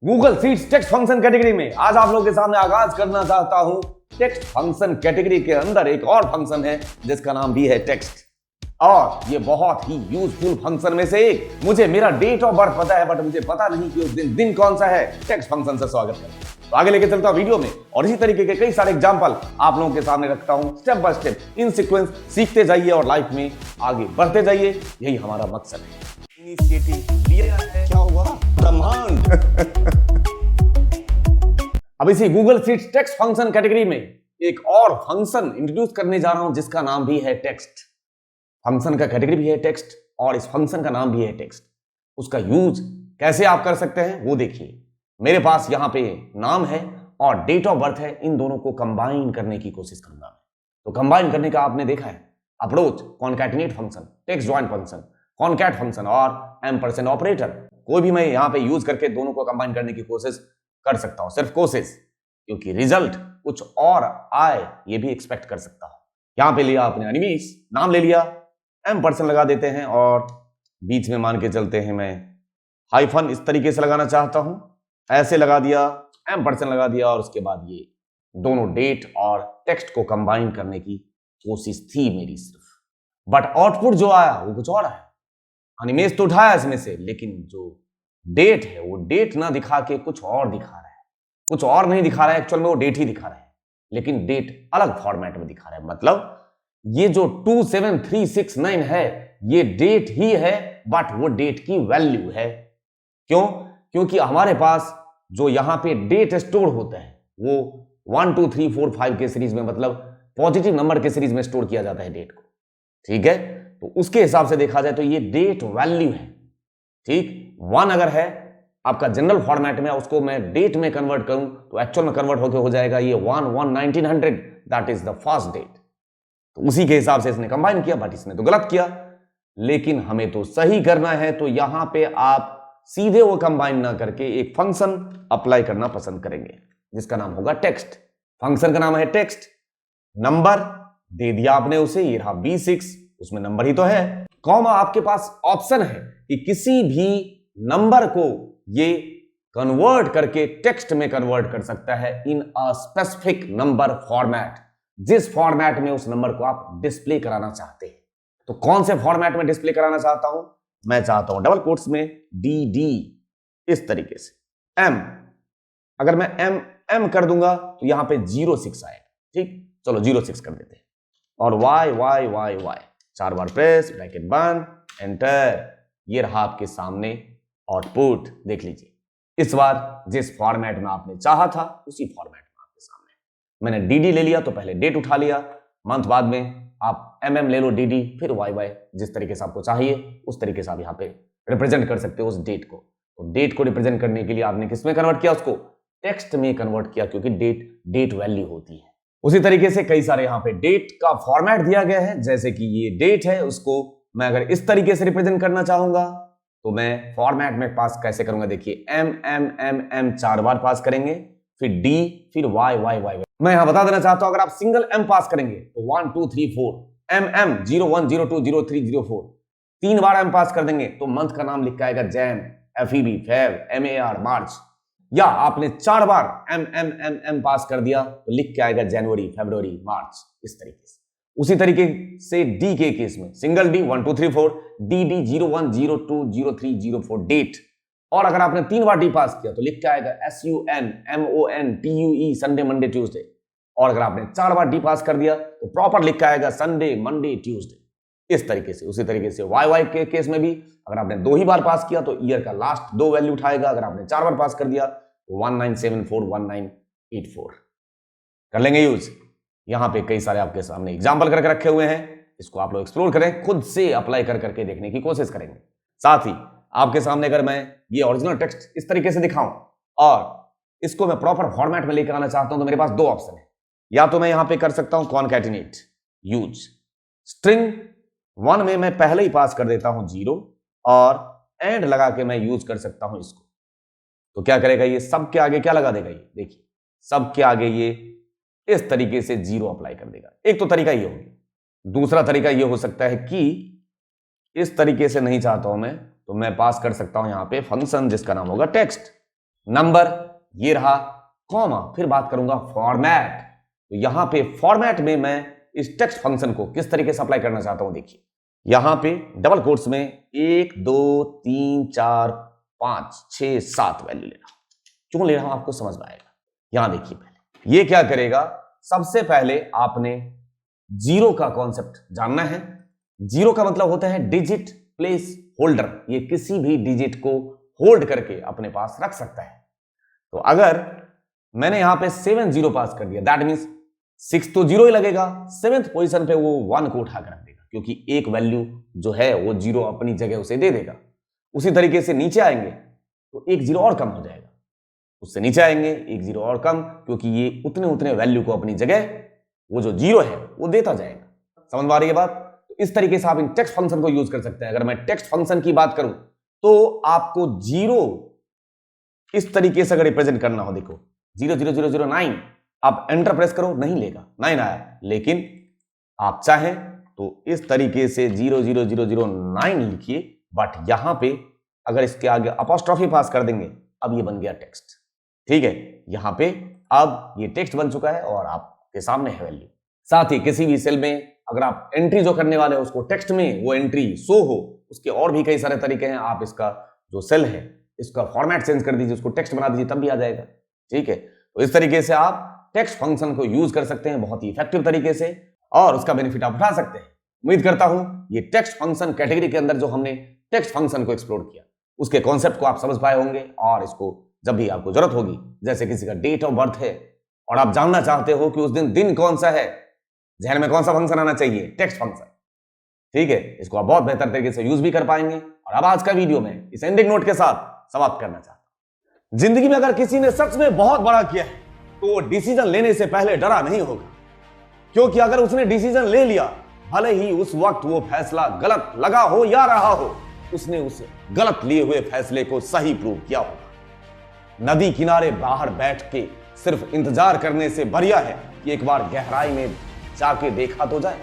Google sheets text function category में आज आप लोगों के सामने आगाज करना चाहता हूं। टेक्स्ट फंक्शन कैटेगरी के अंदर एक और फंक्शन है जिसका नाम भी है टेक्स्ट, और ये बहुत ही यूजफुल फंक्शन में से एक। मुझे मेरा डेट ऑफ बर्थ पता है, बट मुझे पता नहीं कि उस दिन कौन सा है। टेक्स्ट फंक्शन से स्वागत है। तो आगे लेके चलता हूं वीडियो में, और इसी तरीके के कई सारे एग्जांपल आप लोगों के सामने रखता हूं। Step by step in sequence सीखते जाइए और लाइफ में आगे बढ़ते जाइए, यही हमारा मकसद है। इनिशिएटिव लिया है, क्या हुआ? ब्रह्मांड। अब इसी Google sheets text function category में एक और फंक्शन इंट्रोड्यूस करने जा रहा हूं जिसका नाम भी है टेक्स्ट। फंक्शन का कैटेगरी भी है टेक्स्ट और इस फंक्शन का नाम भी है टेक्स्ट। उसका यूज कैसे आप कर सकते हैं वो देखिए। मेरे पास यहां पे नाम है और डेट ऑफ बर्थ है, इन दोनों को कंबाइन करने की कोशिश करूंगा मैं। तो कंबाइन करने का आपने देखा है approach, concatenate function, text join function, concat function और एम्परसेंड ऑपरेटर। कोई भी मैं यहां पे यूज करके दोनों को कंबाइन करने की कोशिश कर सकता हूं, सिर्फ कोशिश, क्योंकि रिजल्ट कुछ और आए ये भी एक्सपेक्ट कर सकता हूं। यहां पे लिया आपने एनिमीज, नाम ले लिया, एम्परसेंड लगा देते हैं और बीच में मान के चलते हैं मैं हाइफन इस तरीके से लगाना चाहता हूं, ऐसे लगा दिया, एम्परसेंड लगा दिया, और उसके बाद ये दोनों डेट और टेक्स्ट को कंबाइन करने की कोशिश थी मेरी सिर्फ। बट आउटपुट जो आया वो कुछ और है। एनिमेज तो उठाया इसमें से, लेकिन जो डेट है वो डेट ना दिखा के कुछ और दिखा रहा है। कुछ और नहीं दिखा रहा है, एक्चुअल में वो डेट ही दिखा रहा है, लेकिन डेट अलग फॉर्मेट में दिखा रहा है। मतलब ये जो 27369 है ये डेट ही है, बट वो डेट की वैल्यू है। क्यों? क्योंकि हमारे पास जो यहां पे डेट स्टोर होता है वो 1 2 3 4 5 के सीरीज में, मतलब पॉजिटिव नंबर के सीरीज में स्टोर किया जाता है डेट को। ठीक है, तो उसके हिसाब से देखा जाए तो ये डेट वैल्यू है। ठीक, 1 अगर है आपका जनरल फॉर्मेट में, उसको मैं डेट में कन्वर्ट करूं तो एक्चुअल में कन्वर्ट होकर हो जाएगा ये 1/1900, that is the first date. तो उसी के हिसाब से इसने कंबाइन किया, बट इसने तो गलत किया। लेकिन हमें तो सही करना है, तो यहां पे आप सीधे वो कंबाइन ना करके एक फंक्शन अप्लाई करना पसंद करेंगे जिसका नाम होगा टेक्स्ट। फंक्शन का नाम है टेक्स्ट। नंबर दे दिया आपने उसे, ये रहा B6, उसमें नंबर ही तो है। कॉमा आपके पास ऑप्शन है कि किसी भी नंबर को ये कन्वर्ट करके टेक्स्ट में कन्वर्ट कर सकता है इन अ स्पेसिफिक नंबर फॉर्मेट, जिस फॉर्मेट में उस नंबर को आप डिस्प्ले कराना चाहते हैं। तो कौन से फॉर्मेट में डिस्प्ले कराना चाहता हूं? मैं चाहता हूं डबल कोट्स में DD, इस तरीके से। M, अगर मैं M कर दूंगा तो यहां पे 06 आएगा। ठीक, चलो 06 कर देते हैं, और Y 4 बार प्रेस, ब्रैकेट बंद, एंटर। ये रहा आपके सामने आउटपुट, देख लीजिए। इस बार जिस फॉर्मेट में आपने चाहा था उसी फॉर्मेट में आपके सामने। मैंने DD ले लिया तो पहले डेट उठा लिया, मंथ बाद में आप MM ले लो DD, फिर YY, जिस तरीके से आपको चाहिए उस तरीके से आप यहाँ पे रिप्रेजेंट कर सकते हो उस डेट को। तो डेट को रिप्रेजेंट करने के लिए आपने किस में कन्वर्ट किया? उसको टेक्स्ट में कन्वर्ट किया, क्योंकि डेट वैल्यू होती है। उसी तरीके से कई सारे यहाँ पे डेट का फॉर्मेट दिया गया है, जैसे कि ये डेट है, उसको मैं अगर इस तरीके से रिप्रेजेंट करना चाहूंगा तो मैं फॉर्मेट में पास कैसे करूंगा? देखिए, M 4 बार पास करेंगे, फिर D, फिर Y। मैं यहां बता देना चाहता हूं, अगर आप सिंगल M पास करेंगे तो 1 2 3 4 MM 01 02 03 04, 3 बार M पास कर देंगे तो मंथ का नाम लिख के आएगा जैन, FEB, फेब, MAR, मार्च। या आपने 4 बार M पास कर दिया तो लिख के आएगा जनवरी, फरवरी, मार्च, इस तरीके से। उसी तरीके से D के केस में सिंगल D 1 2 3 4, DD 01 02 03 04 डेट। और अगर आपने 3 बार D पास किया तो लिख के आएगा SUN MON TUE, Sunday, Monday, Tuesday. और अगर आपने 4 बार D पास कर दिया तो प्रॉपर लिख के आएगा संडे, मंडे, ट्यूसडे, इस तरीके से। उसी तरीके से YY के केस में भी अगर आपने 2 ही बार पास किया तो ईयर का लास्ट 2 वैल्यू उठाएगा। अगर आपने 4 बार पास कर दिया तो 1974 1984 कर लेंगे यूज। यहां पे कई सारे आपके सामने एग्जाम्पल करके रखे हुए हैं, इसको आप लोग एक्सप्लोर करें, खुद से अप्लाई कर करके देखने की कोशिश करेंगे। साथ ही आपके सामने अगर मैं ये ओरिजिनल टेक्स्ट इस तरीके से दिखाऊं और इसको मैं प्रॉपर फॉर्मेट में लेकर आना चाहता हूं तो मेरे पास 2 ऑप्शन है। या तो मैं यहां पे कर सकता हूं कॉन्कैटिनेट यूज स्ट्रिंग 1 में मैं पहले ही पास कर देता हूं 0 और एंड लगा के मैं यूज कर सकता हूं इसको। तो क्या करेगा ये? सब के आगे क्या लगा देगा? ये देखिए, सब के आगे ये इस तरीके से 0 अप्लाई कर देगा। एक तो तरीका ये हो गया। दूसरा तरीका ये हो सकता है कि इस तरीके से नहीं चाहता हूं मैं, तो मैं पास कर सकता हूं यहां पे फंक्शन जिसका नाम होगा टेक्स्ट। नंबर, ये रहा कॉमा, फिर बात करूंगा फॉर्मेट। तो यहां पे फॉर्मेट में मैं इस टेक्स्ट फंक्शन को किस तरीके से अप्लाई करना चाहता हूं, देखिए यहां पे डबल कोट्स में 1 2 3 4 5 6 7 वैल्यू ले रहा हूं। क्यों ले रहा हूं आपको समझ में आएगा। यहां देखिए पहले ये क्या करेगा, सबसे पहले आपने जीरो का कॉन्सेप्ट जानना है। जीरो का मतलब होता है डिजिट प्लेस होल्डर, ये किसी भी डिजिट को होल्ड करके अपने पास रख सकता है। तो अगर मैंने यहां पे 7 जीरो पास कर दिया, दैट मींस 6 तो जीरो ही लगेगा, 7th पोजीशन पे वो 1 को उठाकर रख देगा, क्योंकि एक वैल्यू जो है वो जीरो अपनी जगह उसे दे देगा। उसी तरीके से नीचे आएंगे तो एक जीरो और कम हो जाएगा, उससे नीचे आएंगे एक जीरो और कम, क्योंकि ये उतने वैल्यू को अपनी जगह वो जो जीरो है वो देता जाएगा। समझ में आ रही है बात। तो इस तरीके से आप इन टेक्स्ट फंक्शन को यूज कर सकते हैं। अगर मैं टेक्स्ट फंक्शन की बात करूं तो आपको जीरो इस तरीके से अगर रिप्रेजेंट करना हो, देखो 00009, आप एंटर प्रेस करो नहीं लेगा, 9 आया, लेकिन आप चाहें तो इस तरीके से 00009 लिखिए, बट यहां पे अगर इसके आगे अपॉस्ट्रोफी पास कर देंगे, अब ये बन गया टेक्स्ट। ठीक है, यहां पे अब ये टेक्स्ट बन चुका है और आपके सामने है वैल्यू। साथ ही किसी भी सेल में अगर आप एंट्री जो करने वाले हो उसको टेक्स्ट में वो एंट्री शो हो, उसके और भी कई सारे तरीके हैं। आप इसका जो सेल है इसका फॉर्मेट चेंज कर दीजिए, उसको टेक्स्ट बना दीजिए, तब भी आ जाएगा। ठीक है, तो इस तरीके से आप टेक्स्ट फंक्शन को यूज कर सकते हैं बहुत ही इफेक्टिव तरीके से और उसका बेनिफिट आप उठा सकते हैं। उम्मीद करता हूं ये टेक्स्ट फंक्शन कैटेगरी के अंदर जो हमने टेक्स्ट फंक्शन को एक्सप्लोर किया उसके कॉन्सेप्ट को आप समझ पाए होंगे, और इसको जब भी आपको जरूरत होगी, जैसे किसी का डेट ऑफ बर्थ है और आप जानना चाहते हो कि उस दिन कौन सा है, जहन में कौन सा फंक्शन आना चाहिए, टेक्स्ट फंक्शन। ठीक है, इसको आप बहुत बेहतर तरीके से यूज भी कर पाएंगे। और अब आज का वीडियो में इस एंडिंग नोट के साथ समाप्त करना चाहता हूं। जिंदगी में अगर किसी ने सच में बहुत बड़ा किया है तो वो डिसीजन लेने से पहले डरा नहीं होगा, क्योंकि अगर उसने डिसीजन ले लिया, भले ही उस वक्त वो फैसला गलत लगा हो या रहा हो, उसने उस गलत लिए हुए फैसले को सही प्रूव किया होगा। नदी किनारे बाहर बैठ के सिर्फ इंतजार करने से बढ़िया है कि एक बार गहराई में जाके देखा तो जाए।